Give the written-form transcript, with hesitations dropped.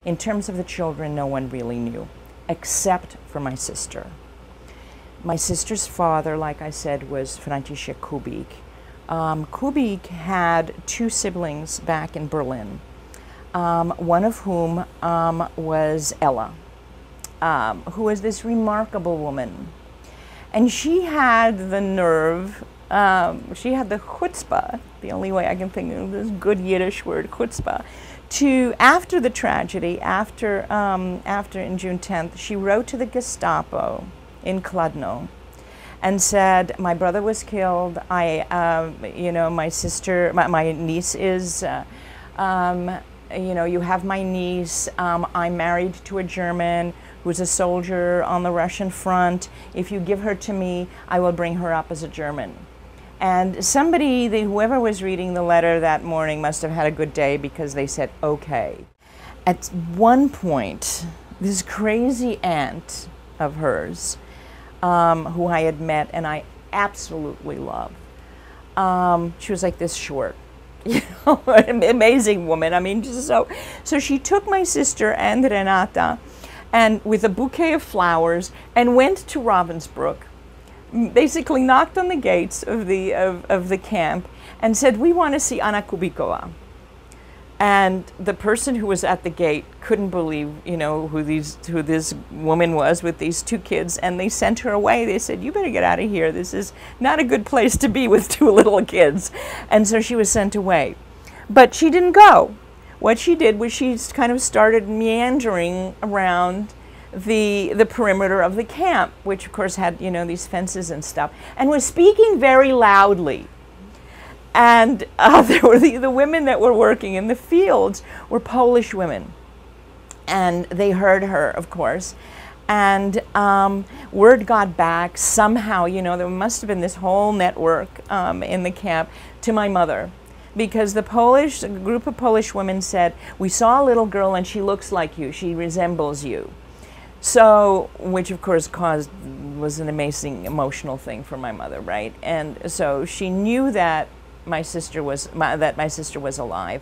In terms of the children, no one really knew, except for my sister. My sister's father, like I said, was Franciszek Kubik. Kubik had two siblings back in Berlin, one of whom was Ella, who was this remarkable woman. And she had the nerve, she had the chutzpah, the only way I can think of this good Yiddish word, chutzpah, to, after the tragedy, after in June 10th, she wrote to the Gestapo in Kladno and said, my brother was killed, you know, my sister, my niece is, you know, you have my niece, I'm married to a German who's a soldier on the Russian front. If you give her to me, I will bring her up as a German. And somebody, whoever was reading the letter that morning must have had a good day because they said, okay. At one point, this crazy aunt of hers, who I had met and I absolutely love, she was like this short, you know, an amazing woman. I mean, just so she took my sister and Renata and with a bouquet of flowers and went to Ravensbrück, basically knocked on the gates of the camp and said, we want to see Anna Kubikova. And the person who was at the gate couldn't believe, you know, who this woman was with these two kids, and they sent her away. They said, you better get out of here. This is not a good place to be with two little kids. And so she was sent away. But she didn't go. What she did was she kind of started meandering around the perimeter of the camp, which of course had, you know, these fences and stuff, and was speaking very loudly. And there were the women that were working in the fields were Polish women, and they heard her, of course, and word got back somehow, you know, there must have been this whole network in the camp to my mother, because the group of Polish women said, we saw a little girl and she looks like you, she resembles you. So, which of course was an amazing emotional thing for my mother, right? And so she knew that my sister was alive.